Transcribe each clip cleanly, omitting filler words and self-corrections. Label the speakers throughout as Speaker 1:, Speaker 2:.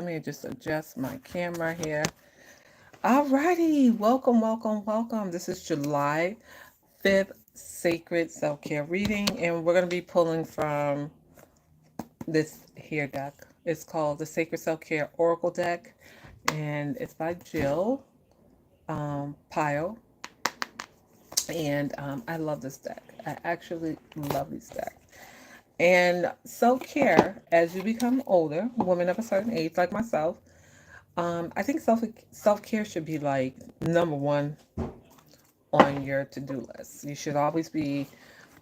Speaker 1: me just adjust my camera here. Alrighty, welcome, welcome, welcome. This is July 5th Sacred Self-Care Reading, and we're going to be pulling from this here deck. It's called the Sacred Self-Care Oracle deck, and it's by Jill Pyle. And I love this deck. I actually love this deck. And self-care, as you become older, women of a certain age like myself, I think self-care should be like number one on your to-do list. You should always be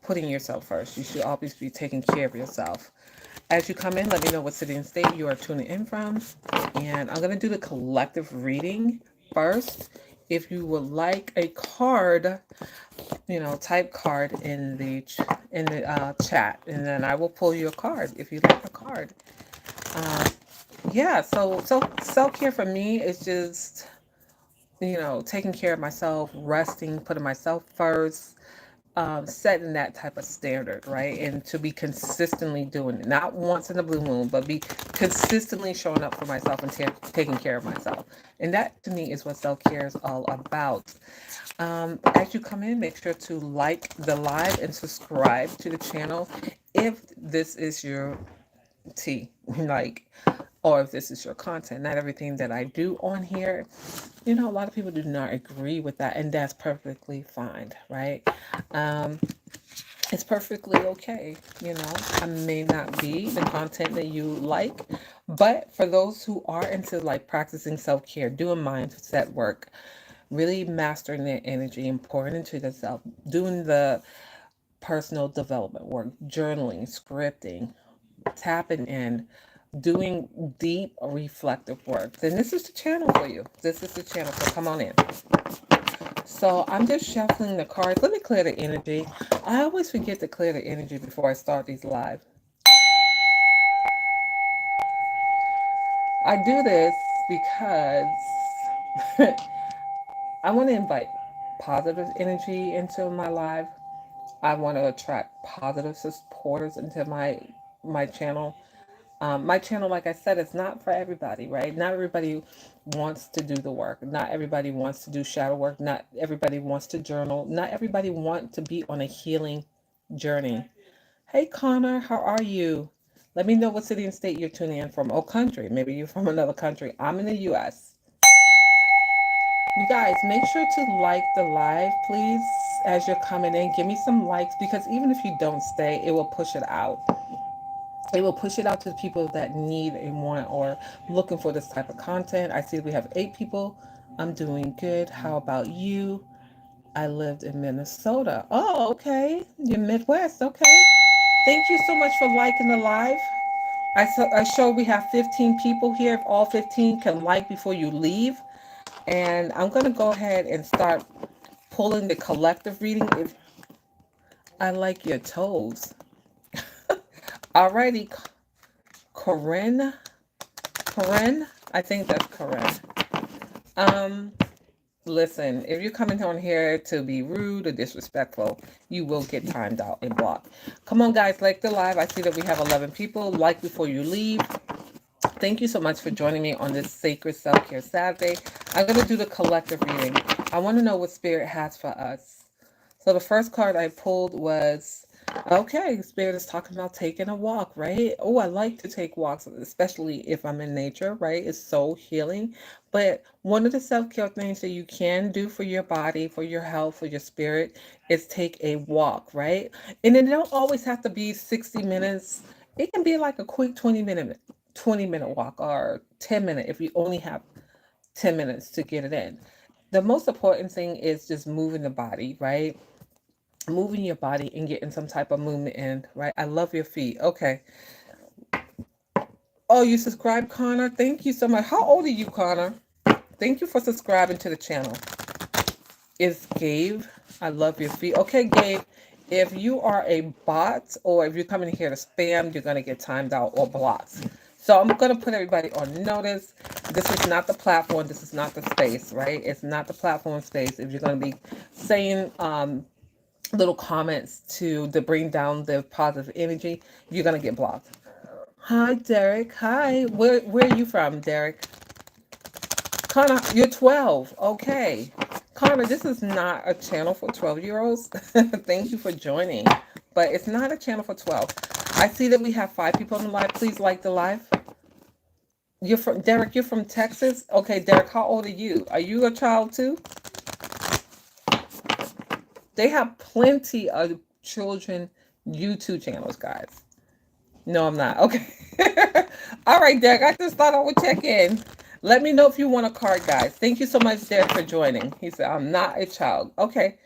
Speaker 1: putting yourself first. You should always be taking care of yourself. As you come in, let me know what city and state you are tuning in from. And I'm going to do the collective reading first. If you would like a card, type card in the chat, and then I will pull you a card if you like a card. Um, yeah, so self-care for me is just, taking care of myself, resting, putting myself first, setting that type of standard, right? And to be consistently doing it, not once in a blue moon, but be consistently showing up for myself and taking care of myself. And that to me is what self-care is all about. As you come in, make sure to like the live and subscribe to the channel if this is your tea, like, or if this is your content. Not everything that I do on here, a lot of people do not agree with that, and that's perfectly fine, right? Um, it's perfectly okay. I may not be the content that you like, but for those who are into like practicing self-care, doing mindset work, really mastering their energy and pouring into themselves, doing the personal development work, journaling, scripting, tapping in, doing deep reflective work, then this is the channel for you. This is the channel, so come on in. So I'm just shuffling the cards. Let me clear the energy. I always forget to clear the energy before I start these live. I do this because I want to invite positive energy into my live. I want to attract positive supporters into my channel. My channel, like I said, it's not for everybody, right? Not everybody wants to do the work. Not everybody wants to do shadow work. Not everybody wants to journal. Not everybody wants to be on a healing journey. Hey, Connor, how are you? Let me know what city and state you're tuning in from. Oh, country. Maybe you're from another country. I'm in the U.S. You guys, make sure to like the live, please, as you're coming in. Give me some likes because even if you don't stay, it will push it out. It will push it out to the people that need and want or looking for this type of content. I see we have 8 people. I'm doing good. How about you? I lived in Minnesota. Oh, okay. You're Midwest. Okay. Thank you so much for liking the live. I show we have 15 people here. If all 15 can like before you leave. And I'm going to go ahead and start pulling the collective reading. If I like your toes. Alrighty, Corinne. Corinne, I think that's Corinne. Um, Listen, if you're coming on here to be rude or disrespectful, you will get timed out and blocked. Come on, guys, like the live. I see that we have 11 people. Like before you leave. Thank you so much for joining me on this Sacred Self-Care Saturday. I'm going to do the collective reading. I want to know what Spirit has for us. So the first card I pulled was, okay, Spirit is talking about taking a walk, right? Oh, I like to take walks, especially if I'm in nature, right? It's so healing. But one of the self-care things that you can do for your body, for your health, for your spirit, is take a walk, right? And it don't always have to be 60 minutes. It can be like a quick 20-minute walk or 10 minute if you only have 10 minutes to get it in. The most important thing is just moving the body, right? Moving your body and getting some type of movement in, right? I love your feet. Okay. Oh, you subscribe, Connor? Thank you so much. How old are you, Connor? Thank you for subscribing to the channel. Is Gabe? I love your feet. Okay, Gabe. If you are a bot or if you're coming here to spam, you're going to get timed out or blocked. So I'm going to put everybody on notice. This is not the platform. This is not the space, right? It's not the platform space. If you're going to be saying little comments to bring down the positive energy, you're going to get blocked. Hi, Derek. Hi. Where are you from, Derek? Connor, you're 12. Okay. Connor, this is not a channel for 12-year-olds. Thank you for joining. But it's not a channel for 12. I see that we have 5 people on the live. Please like the live. You're from Derek, you're from Texas? Okay, Derek, how old are you? Are you a child too? They have plenty of children YouTube channels, guys. No, I'm not. Okay. All right, Derek. I just thought I would check in. Let me know if you want a card, guys. Thank you so much, Derek, for joining. He said, I'm not a child. Okay.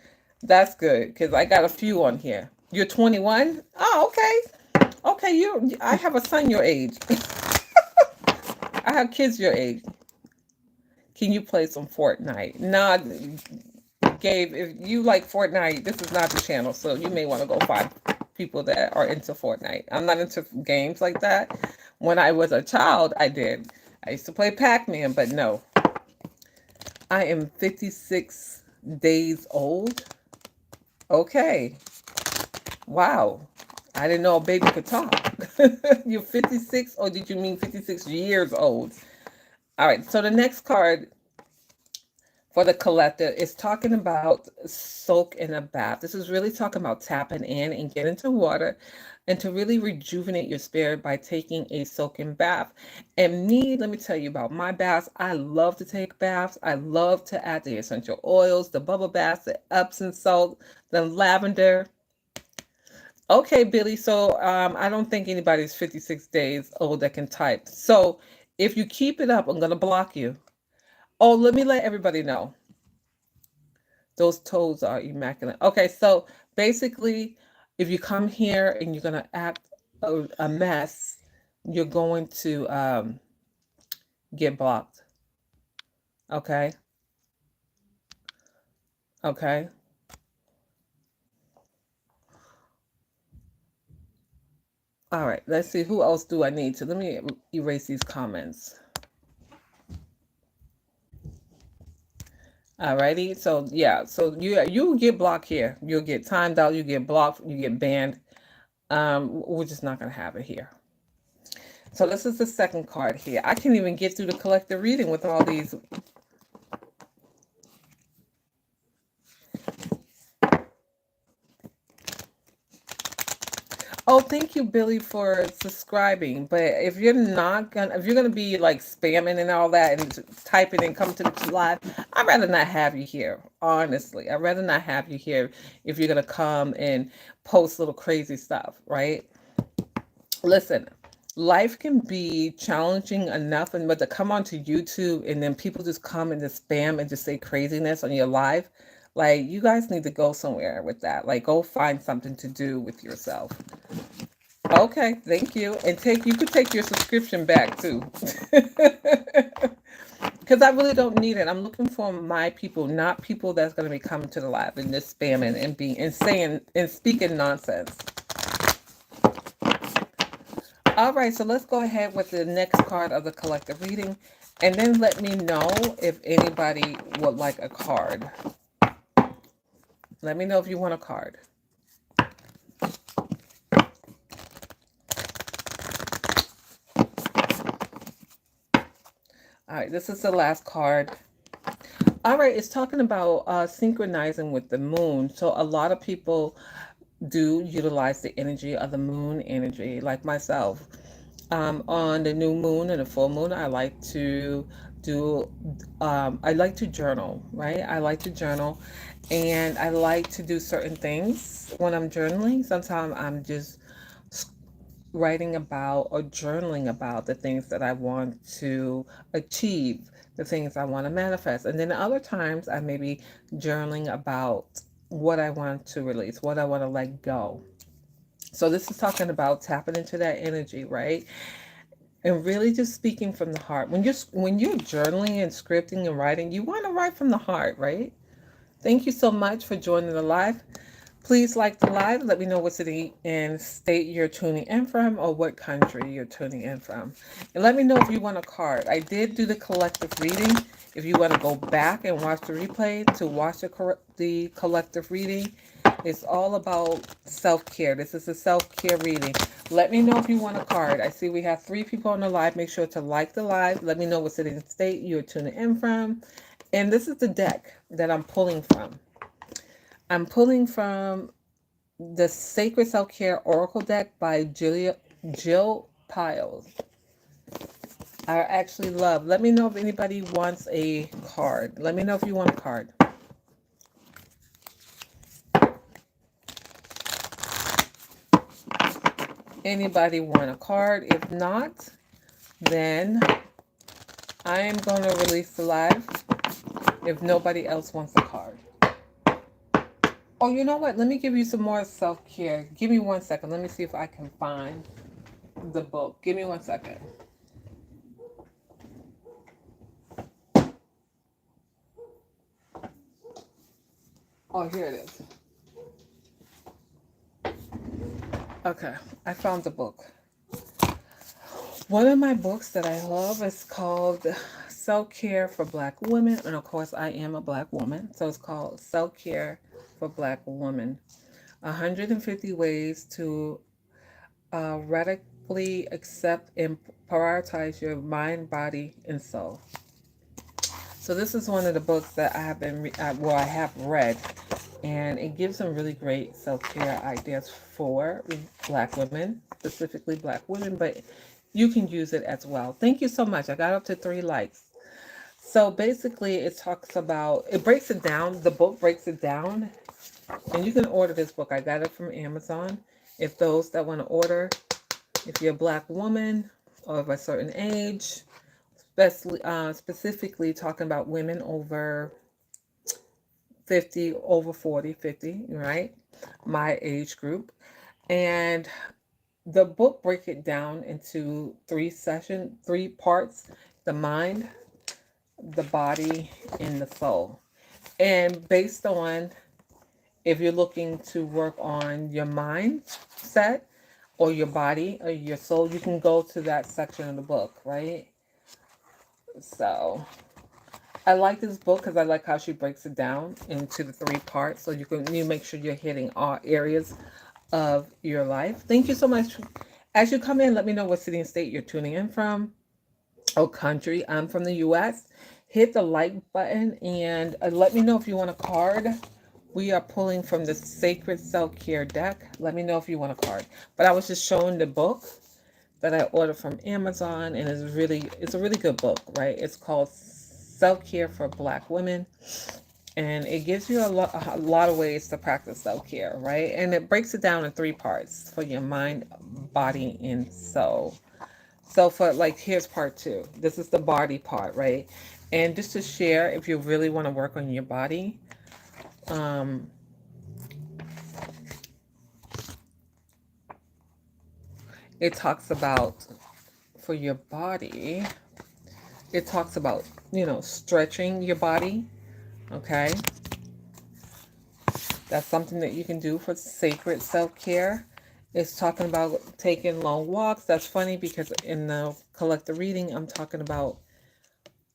Speaker 1: That's good because I got a few on here. You're 21? Oh, okay. Okay, I have a son your age. I have kids your age. Can you play some Fortnite? Nah, Gabe, if you like Fortnite, this is not the channel, so you may want to go find people that are into Fortnite. I'm not into games like that. When I was a child, I did. I used to play Pac-Man, but no. I am 56 days old. Okay. Wow. I didn't know a baby could talk. You're 56, or did you mean 56 years old? All right, so the next card for the collector is talking about soak in a bath. This is really talking about tapping in and get into water and to really rejuvenate your spirit by taking a soaking bath. And me, let me tell you about my baths. I love to take baths. I love to add the essential oils, the bubble baths, the Epsom salt, the lavender. Okay, Billy. So I don't think anybody's 56 days old that can type. So if you keep it up, I'm going to block you. Oh, let me let everybody know. Those toes are immaculate. Okay, so basically, if you come here and you're gonna act a mess, you're going to get blocked. Okay, okay. All right. Let's see. Who else do I need to? Let me erase these comments. Alrighty. So yeah. So you get blocked here. You'll get timed out. You get blocked. You get banned. We're just not gonna have it here. So this is the second card here. I can't even get through the collective reading with all these. Oh, thank you, Billy, for subscribing. But if you're gonna be like spamming and all that and typing and come to the live, I'd rather not have you here. Honestly, I'd rather not have you here if you're gonna come and post little crazy stuff, right? Listen, life can be challenging enough, and but to come onto YouTube and then people just come and just spam and just say craziness on your live, like you guys need to go somewhere with that. Like, go find something to do with yourself. Okay, thank you. And you could take your subscription back too. Because I really don't need it. I'm looking for my people, not people that's going to be coming to the live and just spamming and being and saying and speaking nonsense. All right, so let's go ahead with the next card of the collective reading, and then let me know if anybody would like a card. Let me know if you want a card. All right, this is the last card. All right, it's talking about synchronizing with the moon. So a lot of people do utilize the energy of the moon energy, like myself. On the new moon and the full moon, I like to do, I like to journal, right? I like to journal and I like to do certain things when I'm journaling. Sometimes I'm just writing about or journaling about the things that I want to achieve, the things I want to manifest. And then other times I may be journaling about what I want to release, what I want to let go. So this is talking about tapping into that energy, right? And really just speaking from the heart. When you're journaling and scripting and writing, you want to write from the heart, right? Thank you so much for joining the live. Please like the live. Let me know what city and state you're tuning in from or what country you're tuning in from. And let me know if you want a card. I did do the collective reading. If you want to go back and watch the replay to watch the collective reading, It's all about self-care. This is a self-care reading. Let me know if you want a card. I see we have 3 people on the live. Make sure to like the live. Let me know what city and state you're tuning in from. And this is the deck that I'm pulling from. I'm pulling from the Sacred Self-Care Oracle deck by Jill Piles. I actually love. Let me know if anybody wants a card. Let me know if you want a card. Anybody want a card? If not, then I am going to release the live if nobody else wants a card. Oh, you know what? Let me give you some more self-care. Give me 1 second. Let me see if I can find the book. Give me 1 second. Oh, here it is. Okay, I found the book. One of my books that I love is called Self-Care for Black Women. And of course, I am a Black woman. So it's called Self-Care for Black Women. 150 Ways to Radically Accept and Prioritize Your Mind, Body, and Soul. So this is one of the books that I have I have read, and it gives some really great self-care ideas for Black women, specifically Black women, but you can use it as well. Thank you so much. I got up to 3 likes. So basically, it breaks it down. The book breaks it down, and you can order this book. I got it from Amazon. If those that want to order, if you're a Black woman or of a certain age, specifically talking about women over 50, over 40, 50, right? My age group. And the book break it down into 3 parts: the mind, the body, and the soul. And based on if you're looking to work on your mindset or your body or your soul, you can go to that section of the book, right? So I like this book because I like how she breaks it down into the 3 parts, so you make sure you're hitting all areas of your life. Thank you so much. As you come in, let me know what city and state you're tuning in from. Oh, country. I'm from the U.S. Hit the like button and let me know if you want a card. We are pulling from the Sacred Self-Care deck. Let me know if you want a card. But I was just showing the book that I ordered from Amazon, and it's a really good book, right? It's called Self-Care for Black Women, and it gives you a lot of ways to practice self-care, right? And it breaks it down in 3 parts for your mind, body, and soul. So for like, here's part 2. This is the body part, right? And just to share, if you really want to work on your body, it talks about for your body, it talks about, stretching your body, okay? That's something that you can do for sacred self-care. It's talking about taking long walks. That's funny because in the collective reading, I'm talking about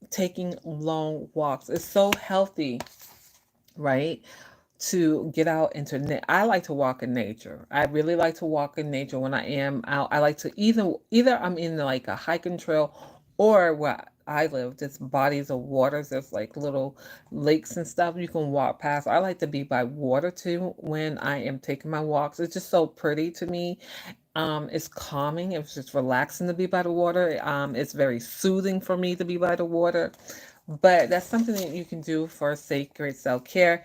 Speaker 1: taking long walks. It's so healthy, right? To get out into I like to walk in nature. I really like to walk in nature when I am out. I like to either I'm in like a hiking trail, or where I live, there's bodies of waters. There's like little lakes and stuff you can walk past. I like to be by water too when I am taking my walks. It's just so pretty to me. It's calming. It's just relaxing to be by the water. It's very soothing for me to be by the water. But that's something that you can do for sacred self-care.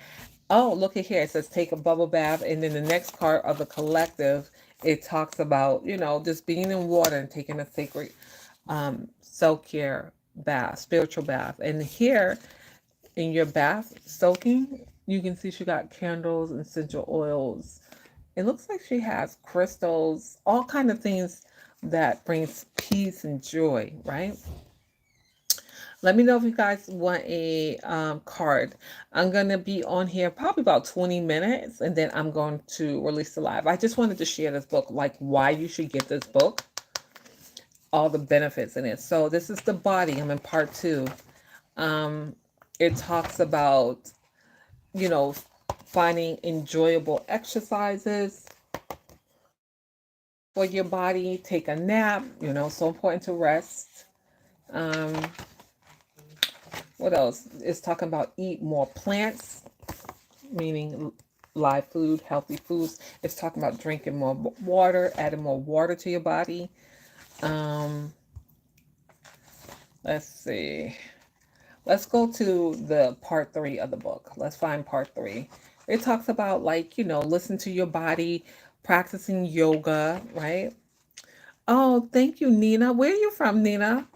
Speaker 1: Oh, look at here. It says take a bubble bath. And then the next part of the collective, it talks about, just being in water and taking a sacred self-care bath, spiritual bath. And here in your bath soaking, you can see she got candles and essential oils. It looks like she has crystals, all kind of things that brings peace and joy, right? Let me know if you guys want a card. I'm going to be on here probably about 20 minutes, and then I'm going to release the live. I just wanted to share this book, like why you should get this book, all the benefits in it. So this is the body. I'm in part 2. It talks about, you know, finding enjoyable exercises for your body, take a nap, so important to rest. Um, what else? It's talking about eat more plants, meaning live food, healthy foods. It's talking about drinking more water, adding more water to your body. Um, let's see. Let's go to the part 3 of the book. Let's find part 3. It talks about, like, listen to your body, practicing yoga, right? Oh, thank you, Nina. Where are you from, Nina?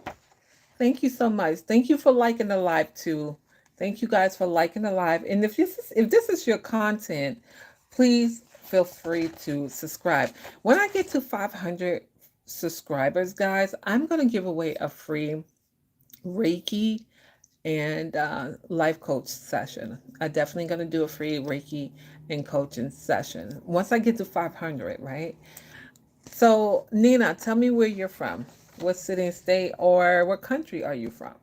Speaker 1: Thank you so much. Thank you for liking the live too. Thank you guys for liking the live. And if this is your content, please feel free to subscribe. When I get to 500 subscribers, guys, I'm gonna give away a free Reiki and life coach session. I'm definitely gonna do a free Reiki and coaching session once I get to 500, right? So, Nina, tell me where you're from. What city and state or what country are you from?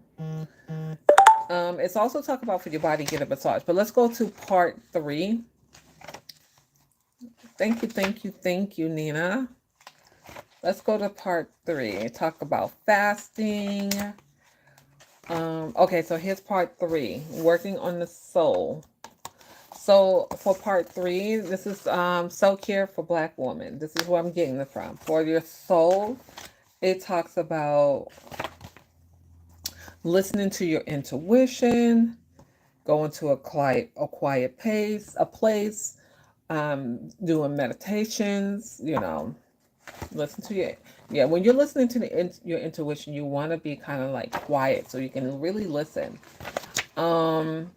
Speaker 1: It's also talk about for your body, get a massage. But let's go to part 3. Thank you, thank you, thank you, Nina. Let's go to part 3. Talk about fasting. Okay, so here's part 3. Working on the soul. So for part 3, this is self-care for Black women. This is where I'm getting it from. For your soul, it talks about listening to your intuition, going to a quiet place, doing meditations, listen to yeah, when you're listening to your intuition, you want to be kind of like quiet so you can really listen. Um,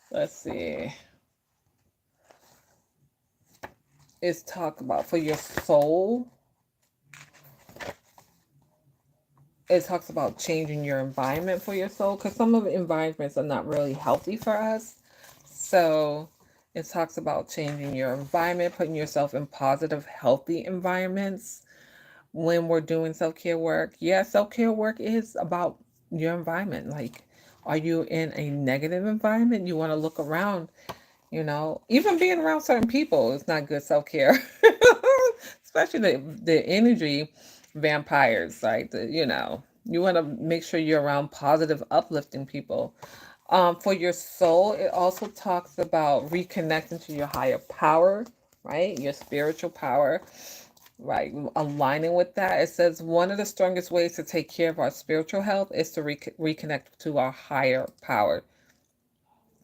Speaker 1: let's see. It's talk about for your soul. It talks about changing your environment for your soul because some of the environments are not really healthy for us. So it talks about changing your environment, putting yourself in positive, healthy environments when we're doing self-care work. Yeah, self-care work is about your environment. Like, are you in a negative environment? You want to look around, even being around certain people is not good self-care. Especially the energy vampires, right? You want to make sure you're around positive, uplifting people. For your soul, it also talks about reconnecting to your higher power, right? Your spiritual power, right? Aligning with that. It says one of the strongest ways to take care of our spiritual health is to reconnect to our higher power.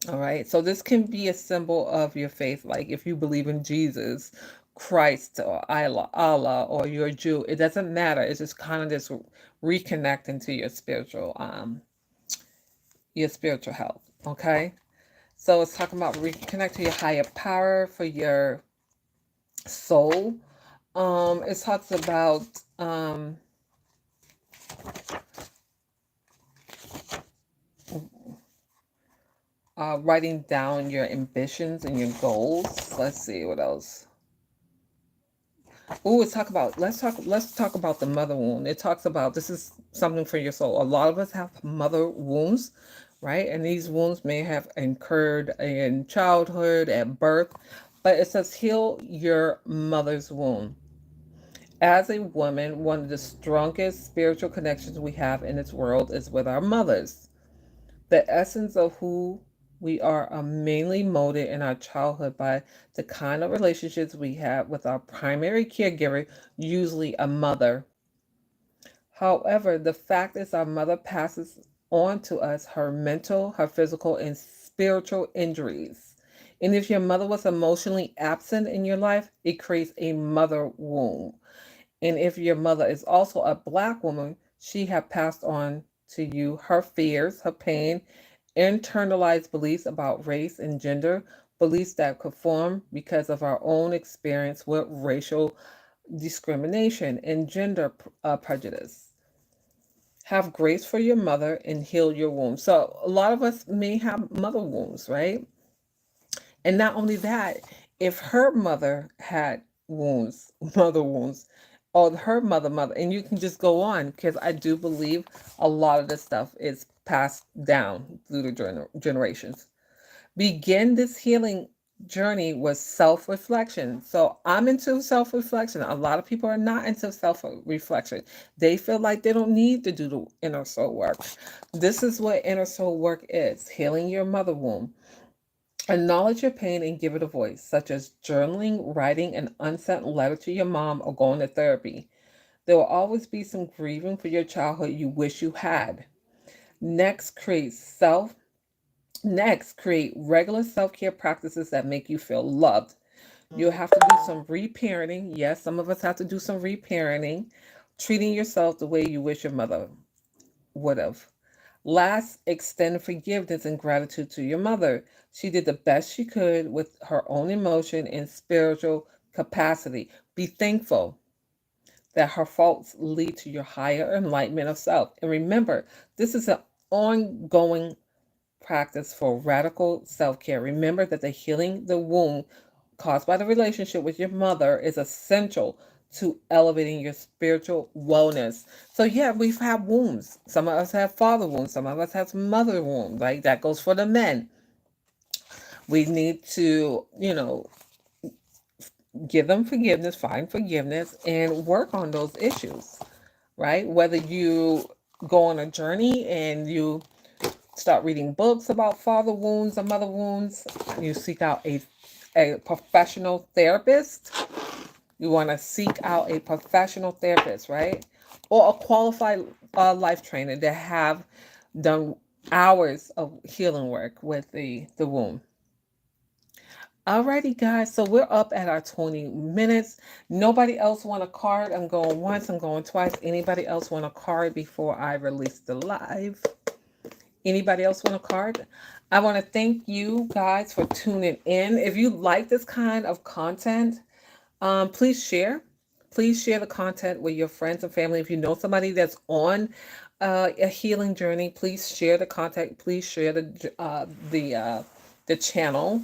Speaker 1: All right. So this can be a symbol of your faith. Like if you believe in Jesus, Christ, or Allah, or you're a Jew, it doesn't matter. It's just kind of this reconnecting to your spiritual health. Okay. So it's talking about reconnect to your higher power for your soul. It talks about writing down your ambitions and your goals. Let's see what else. Oh, let's talk about the mother wound. It talks about this is something for your soul. A lot of us have mother wounds, right? And these wounds may have incurred in childhood, at birth, but it says heal your mother's wound. As a woman, one of the strongest spiritual connections we have in this world is with our mothers. The essence of who we are mainly molded in our childhood by the kind of relationships we have with our primary caregiver, usually a mother. However, the fact is our mother passes on to us her mental, her physical, and spiritual injuries. And if your mother was emotionally absent in your life, it creates a mother wound. And if your mother is also a Black woman, she have passed on to you her fears, her pain, internalized beliefs about race and gender, beliefs that could form because of our own experience with racial discrimination and gender prejudice. Have grace for your mother and heal your wounds. So a lot of us may have mother wounds, right? And not only that, if her mother had wounds, mother wounds, or her mother, and you can just go on because I do believe a lot of this stuff is passed down through the generations. Begin this healing journey with self reflection. So I'm into self reflection. A lot of people are not into self reflection. They feel like they don't need to do the inner soul work. This is what inner soul work is: healing your mother womb. Acknowledge your pain and give it a voice, such as journaling, writing an unsent letter to your mom, or going to therapy. There will always be some grieving for your childhood you wish you had. Next, create self Next, create regular self-care practices that make you feel loved. You'll have to do some reparenting. Yes, some of us have to do some reparenting, treating yourself the way you wish your mother would have. Last, extend forgiveness and gratitude to your mother. She did the best she could with her own emotion and spiritual capacity. Be thankful that her faults lead to your higher enlightenment of self. And remember, this is an ongoing practice for radical self care. Remember that the healing the wound caused by the relationship with your mother is essential to elevating your spiritual wellness. So yeah, we've had wounds. Some of us have father wounds. Some of us have mother wounds. Right? That goes for the men. We need to, give them forgiveness, find forgiveness, and work on those issues. Right? Whether you go on a journey and you start reading books about father wounds or mother wounds, you seek out a professional therapist. You want to seek out a professional therapist, right? Or a qualified life trainer that have done hours of healing work with the womb. Alrighty, guys. So we're up at our 20 minutes. Nobody else want a card? I'm going once. I'm going twice. Anybody else want a card before I release the live? Anybody else want a card? I want to thank you guys for tuning in. If you like this kind of content, please share. Please share the content with your friends and family. If you know somebody that's on a healing journey, please share the content. Please share the channel.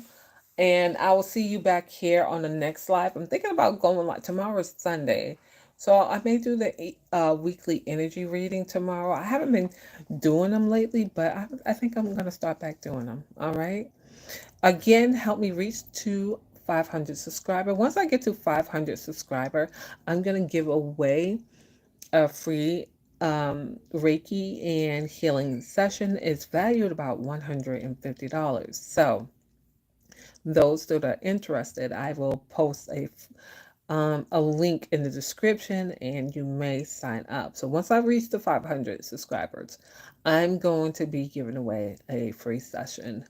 Speaker 1: And I will see you back here on the next live. I'm thinking about going like tomorrow's Sunday. So I may do the weekly energy reading tomorrow. I haven't been doing them lately, but I think I'm going to start back doing them. All right. Again, help me reach to 500 subscriber. Once I get to 500 subscriber, I'm going to give away a free Reiki and healing session. It's valued about $150. So those that are interested, I will post a link in the description and you may sign up. So once I reach the 500 subscribers, I'm going to be giving away a free session.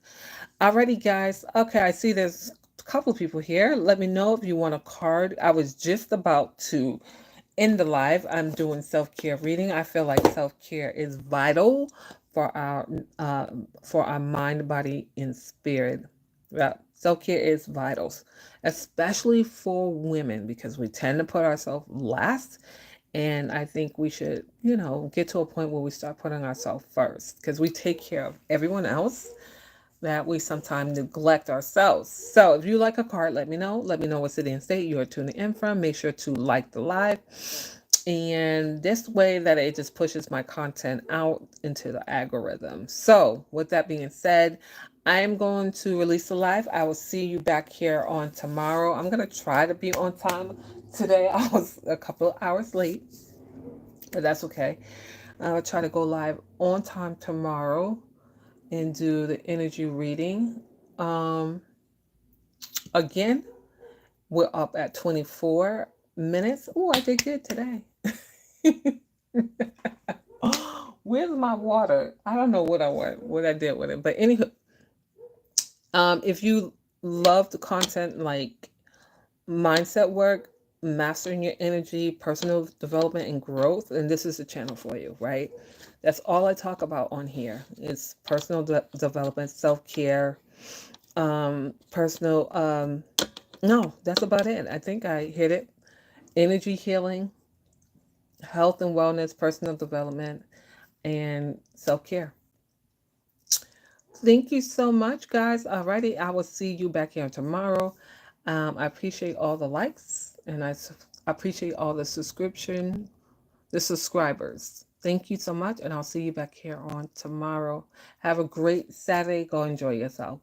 Speaker 1: Alrighty, guys. Okay, I see there's a couple of people here. Let me know if you want a card. I was just about to end the live. I'm doing self-care reading. I feel like self-care is vital for our mind, body, and spirit. Yeah, self-care is vital, especially for women because we tend to put ourselves last. And I think we should, get to a point where we start putting ourselves first because we take care of everyone else that we sometimes neglect ourselves. So if you like a card, let me know. Let me know what city and state you are tuning in from. Make sure to like the live. And this way that it just pushes my content out into the algorithm. So with that being said, I am going to release the live. I will see you back here on tomorrow. I'm going to try to be on time today. I was a couple of hours late, but that's okay. I'll try to go live on time tomorrow and do the energy reading. Um, Again, we're up at 24 minutes. Oh, I did good today. Where's my water? I don't know what I did with it. But anywho, if you love the content like mindset work, mastering your energy, personal development, and growth, and this is the channel for you, right? That's all I talk about on here. It's personal development, self-care, personal no, that's about it. I think I hit it. Energy healing, health and wellness, personal development, and self-care. Thank you so much, guys. Alrighty, I will see you back here tomorrow. I appreciate all the likes and appreciate all the subscribers. Thank you so much, and I'll see you back here on tomorrow. Have a great Saturday. Go enjoy yourself.